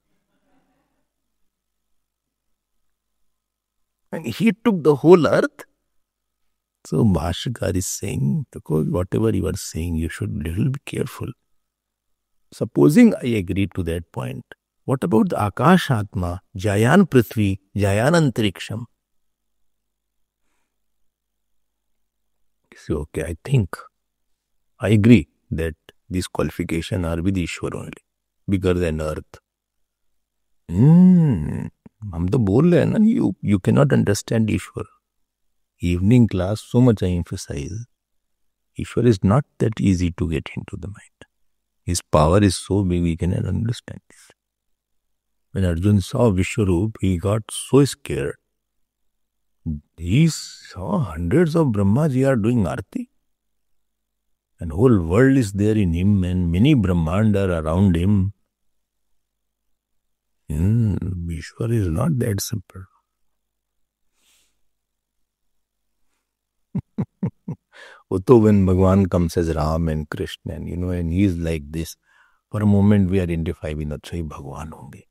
And he took the whole earth. So Bhashyakar is saying, whatever you are saying, you should little be careful. Supposing I agree to that point, what about the Akash Atma, Jayan Prithvi, Jayan Antariksham? So, okay, I think, I agree that these qualifications are with Ishwar only, bigger than earth. हम तो बोल रहे हैं ना, you cannot understand Ishwar. Evening class, so much I emphasize. Ishwar is not that easy to get into the mind. His power is so big, we cannot understand this. When Arjun saw Vishwarup, he got so scared. He saw hundreds of Brahmaji are doing Arti. And whole world is there in him, and many Brahmanda are around him. Vishwar is not that simple. So when Bhagwan comes as Ram and Krishna, and he is like this, for a moment we identify with अच्छा Bhagwan होंगे.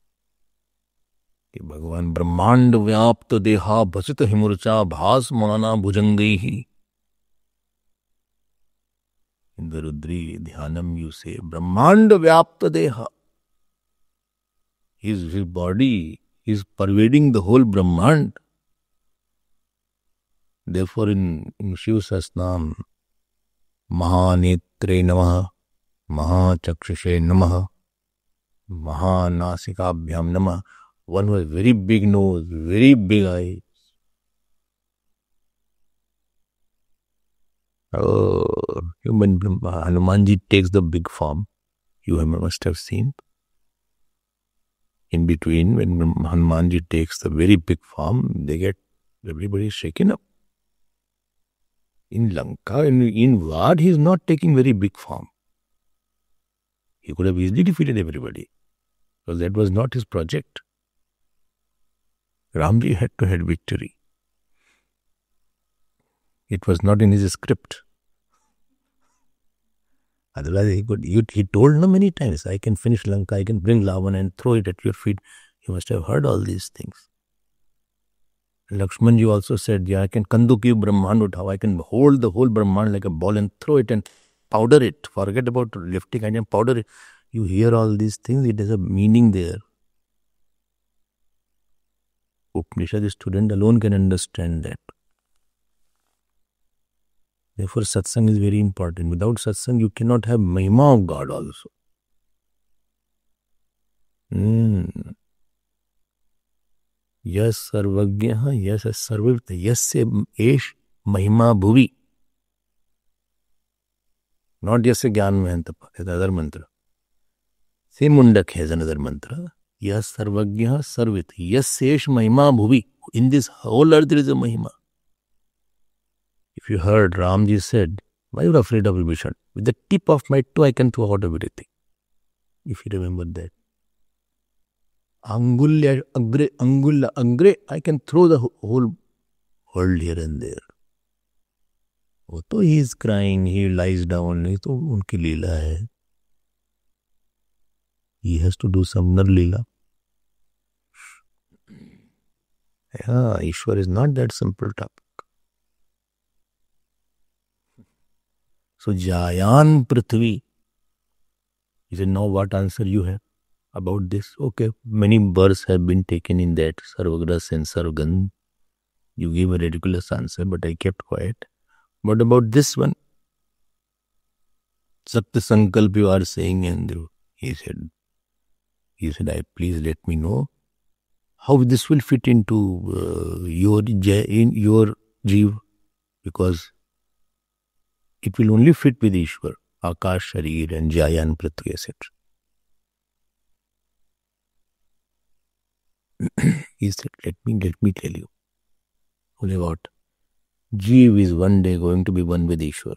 कि भगवान ब्रह्मांड व्याप्त देहा भसित हिमुर्चा भास माना भुजंगी ही. In the Rudri Dhyanam you say Brahmand Vyapta Deha. His body is pervading the whole Brahmand. Therefore in Shiv Sahasranam, Mahanetre Namaha, Mahachakshishe Namaha, Mahanasikabhyam Namaha. One was very big nose, very big eyes. Human Hanumanji takes the big form. You must have seen. In between, when Hanumanji takes the very big form, everybody is shaken up. In Lanka, in war, he is not taking very big form. He could have easily defeated everybody, because that was not his project. Ramji had to have victory. It was not in his script. Otherwise, he told no many times, I can finish Lanka, I can bring Ravana and throw it at your feet. He must have heard all these things. Lakshmanji also said, yeah, I can Kanduki Brahman uthao, I can hold the whole Brahman like a ball and throw it and powder it. Forget about lifting, I can powder it. You hear all these things, it has a meaning there. Upanishad student alone can understand that. Therefore, satsang is very important. Without satsang, you cannot have mahima of God also. Yes, sarvagya, yes, sarvivta, yes, esh mahima bhuvi. Not yes, gyan mahantapa, is another mantra. Same mundak has another mantra. Yes, sarvagya, sarvit, yes, esh mahima bhuvi. In this whole earth there is a mahima. If you heard, Ramji said, why are you afraid of Vibhishan? With the tip of my toe, I can throw out everything. If you remember that. Angulya agre, I can throw the whole world here and there. So he is crying, he lies down. So unki leela hai. He has to do some nar leela. Yeah, Ishwar is not that simple topic. So Jayan Prithvi. He said, now what answer you have about this? Okay, many births have been taken in that, Sarvagras and Sarvgan. You gave a ridiculous answer, but I kept quiet. What about this one? Sakta Sankalp you are saying, and he said, please let me know how this will fit into your Jeev, because it will only fit with Ishwar, Akash, Sharir and Jayan, Prithvi, etc. He said, let me tell you. Only what? Jeev is one day going to be one with Ishwar.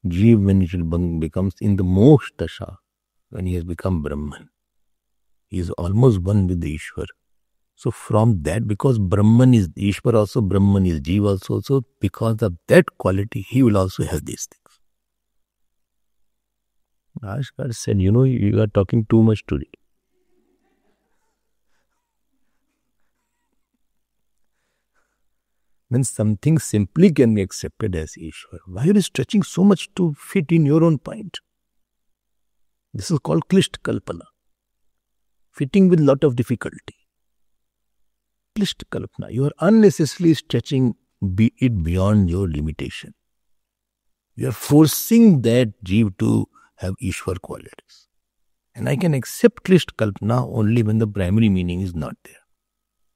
Jeev, when it becomes in the Moksha Dasha, when he has become Brahman, he is almost one with the Ishwar. So from that, because Brahman is Ishwar also, Brahman is Jeev also, so because of that quality, he will also have these things. Ashkar said, you are talking too much today. When something simply can be accepted as Ishwar, why are you stretching so much to fit in your own point? This is called Klisht Kalpana. Fitting with lot of difficulty. Klisht Kalpana. You are unnecessarily stretching it beyond your limitation. You are forcing that Jeev to have Ishwar qualities. And I can accept Klisht Kalpana only when the primary meaning is not there.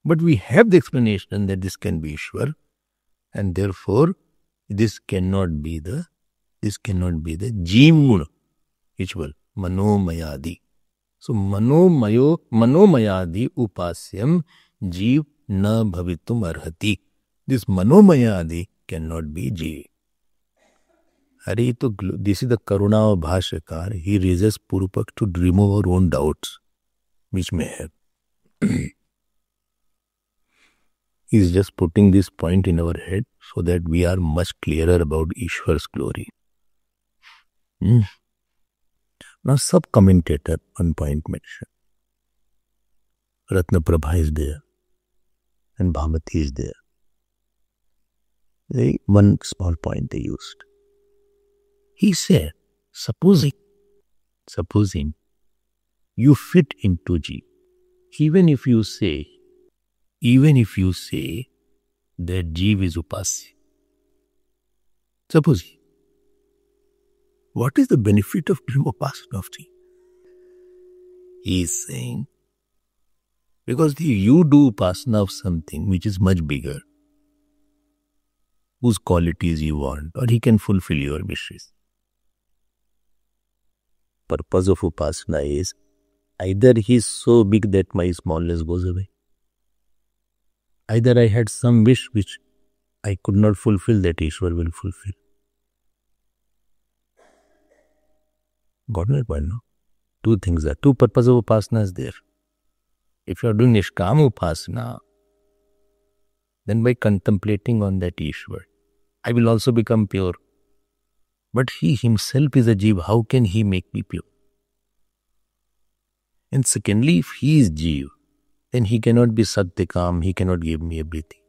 But we have the explanation that this can be Ishwar, and therefore this cannot be the Jeev Guna, Ishwar, Manomayadi. So Manomayadi Upasyam Jeev na bhavitum arhati. This Manomayadi cannot be Jeev. This is the Karuna of Bhashakar. He raises Purupak to remove our own doubts, which may have. He is just putting this point in our head so that we are much clearer about Ishwar's glory. Now, sub-commentator on point mentioned. Ratnaprabha is there and Bhamati is there. One small point they used. He said, supposing you fit into Jeev, even if you say that Jeev is Upasya, suppose, what is the benefit of doing Upasana of Jeev? He is saying, because you do Upasana of something which is much bigger, whose qualities you want, or he can fulfill your wishes. purpose of Upasana is either he is so big that my smallness goes away. Either I had some wish which I could not fulfill, that Ishwar will fulfill. Got my point, no? Two things are, two purposes of Upasana is there. If you are doing Nishkam Upasana, then by contemplating on that Ishwar, I will also become pure. But he himself is a Jeev, how can he make me pure? And secondly, if he is Jeev, then he cannot be Satyakam, he cannot give me everything.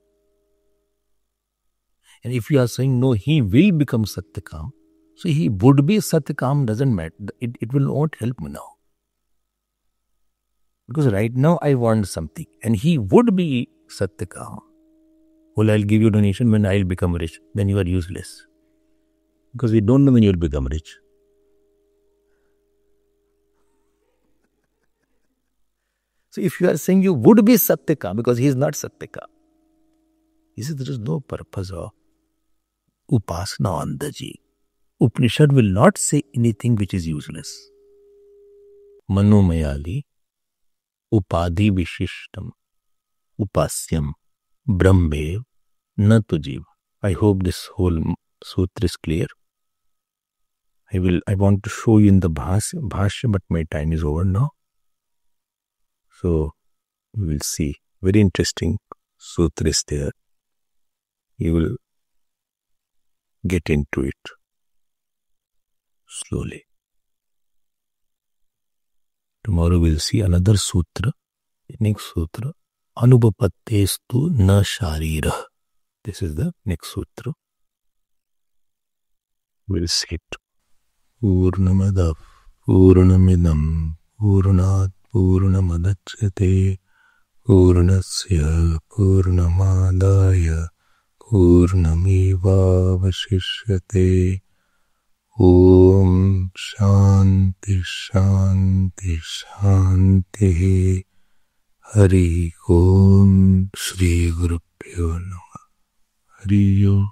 And if you are saying, no, he will become Satyakam, so he would be Satyakam, doesn't matter. It will not help me now. Because right now I want something, and he would be Satyakam. Well, I'll give you donation when I'll become rich. Then you are useless. Because we don't know when you will become rich. So if you are saying you would be Satyakam, because he is not Satyakam, he says there is no purpose of Upasana on the Jeev. Upanishad will not say anything which is useless. Manomayali Upadhi Vishishtam Upasyam Brahmev Natu Jeev. I hope this whole sutra is clear. I want to show you in the Bhashya, but my time is over now. So we will see. Very interesting sutra is there. You will get into it slowly. Tomorrow we will see another sutra. Next sutra, Anubhapattestu na sharira. This is the next sutra. We will see it. Purnamadav Purnamidam Purnat Purnamadachyate Purnasya Purnamadaya Purnamevavashishyate. Om Shanti Shanti Shanti. Hari Om Shri Gurubhyo Namah. Hari Om.